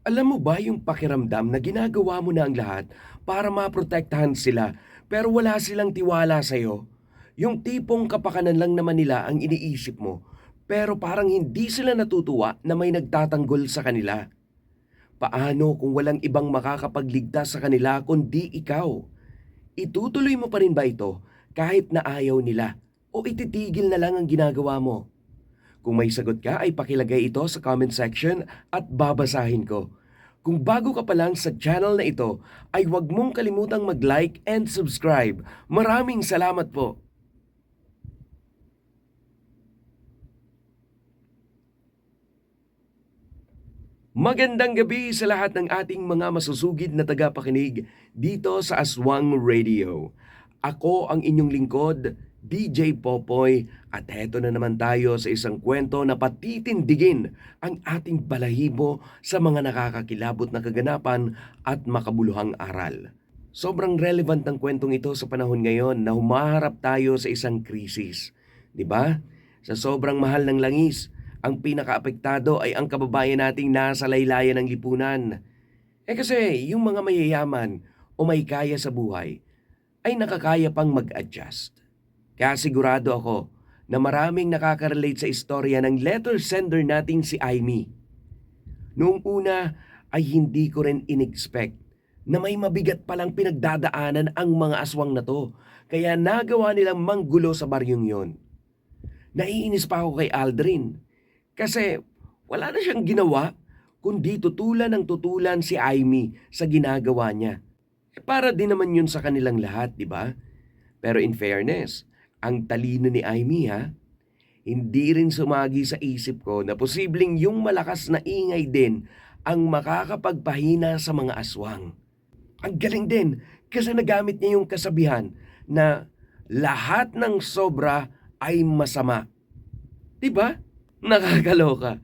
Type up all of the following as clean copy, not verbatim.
Alam mo ba yung pakiramdam na ginagawa mo na ang lahat para maprotektahan sila pero wala silang tiwala sa'yo? Yung tipong kapakanan lang naman nila ang iniisip mo pero parang hindi sila natutuwa na may nagtatanggol sa kanila. Paano kung walang ibang makakapagligtas sa kanila kundi ikaw? Itutuloy mo pa rin ba ito kahit na ayaw nila o ititigil na lang ang ginagawa mo? Kung may sagot ka ay pakilagay ito sa comment section at babasahin ko. Kung bago ka pa lang sa channel na ito, ay huwag mong kalimutang mag-like and subscribe. Maraming salamat po! Magandang gabi sa lahat ng ating mga masusugid na tagapakinig dito sa Aswang Radio. Ako ang inyong lingkod, DJ Popoy, at heto na naman tayo sa isang kwento na patitindigin ang ating balahibo sa mga nakakakilabot na kaganapan at makabuluhang aral. Sobrang relevant ang kwentong ito sa panahon ngayon na humaharap tayo sa isang krisis. 'Di ba? Sa sobrang mahal ng langis, ang pinakaapektado ay ang kababayan nating nasa laylayan ng lipunan. Kasi yung mga mayayaman o may kaya sa buhay ay nakakaya pang mag-adjust. Kaya sigurado ako na maraming nakaka-relate sa istorya ng letter sender nating si Aimee. Noong una ay hindi ko rin in-expect na may mabigat palang pinagdadaanan ang mga aswang na to. Kaya nagawa nilang manggulo sa baryong yon. Naiinis pa ako kay Aldrin kasi wala na siyang ginawa kundi tutulan ng tutulan si Aimee sa ginagawa niya. Para din naman yun sa kanilang lahat, di ba? Pero in fairness, ang talino ni Aimee ha, hindi rin sumagi sa isip ko na posibleng yung malakas na ingay din ang makakapagpahina sa mga aswang. Ang galing din kasi nagamit niya yung kasabihan na lahat ng sobra ay masama. 'Di ba? Nakakaloka.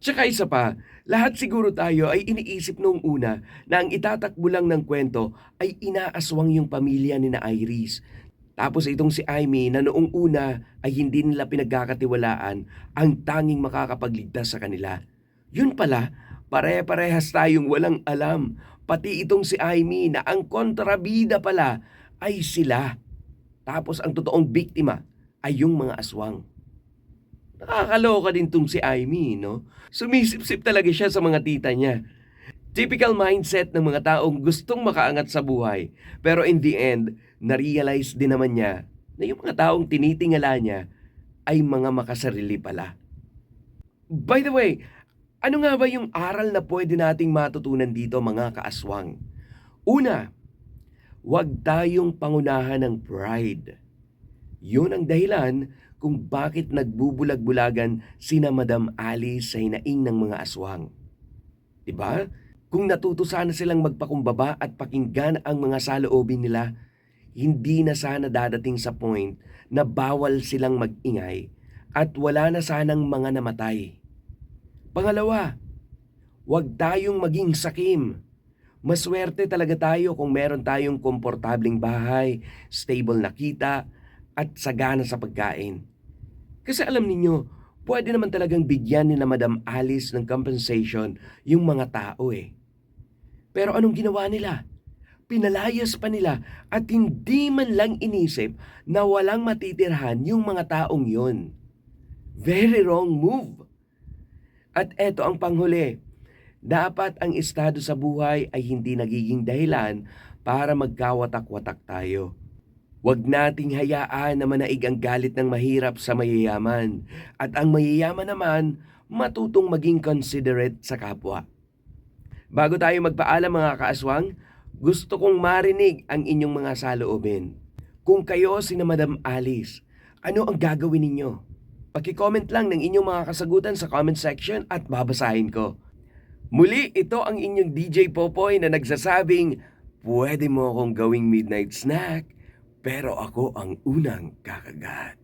Tsaka isa pa, lahat siguro tayo ay iniisip noong una na ang itatakbo lang ng kwento ay inaaswang yung pamilya ni na Iris. Tapos itong si Aimee na noong una ay hindi nila pinagkakatiwalaan ang tanging makakapagligtas sa kanila. Yun pala, pare-parehas tayong walang alam. Pati itong si Aimee na ang kontrabida pala ay sila. Tapos ang totoong biktima ay yung mga aswang. Nakakaloka din tong si Aimee, no? Sumisip-sip talaga siya sa mga tita niya. Typical mindset ng mga taong gustong makaangat sa buhay. Pero in the end, na-realize din naman niya na yung mga taong tinitingala niya ay mga makasarili pala. By the way, ano nga ba yung aral na pwede nating matutunan dito mga kaaswang? Una, huwag tayong pangunahan ng pride. Yun ang dahilan kung bakit nagbubulag-bulagan sina Madam Alice sa hinaing ng mga aswang. 'Di ba? Kung natuto sana silang magpakumbaba at pakinggan ang mga saloobin nila, hindi na sana dadating sa point na bawal silang mag-ingay at wala na sanang mga namatay. Pangalawa, huwag tayong maging sakim. Maswerte talaga tayo kung meron tayong komportabling bahay, stable na kita, at sagana sa pagkain. Kasi alam ninyo, pwede naman talagang bigyan ni na Madam Alice ng compensation yung mga tao eh. Pero anong ginawa nila? Pinalayas pa nila at hindi man lang inisip na walang matitirhan yung mga taong yon. Very wrong move. At eto ang panghuli. Dapat ang estado sa buhay ay hindi nagiging dahilan para magkawatak-watak tayo. Huwag nating hayaan na manaig ang galit ng mahirap sa mayayaman. At ang mayayaman naman, matutong maging considerate sa kapwa. Bago tayo magpaalam mga kaaswang, gusto kong marinig ang inyong mga saloobin. Kung kayo si na Madam Alice, ano ang gagawin ninyo? Paki-comment lang ng inyong mga kasagutan sa comment section at babasahin ko. Muli, ito ang inyong DJ Popoy na nagsasabing, pwede mo akong gawing midnight snack, pero ako ang unang kakagat.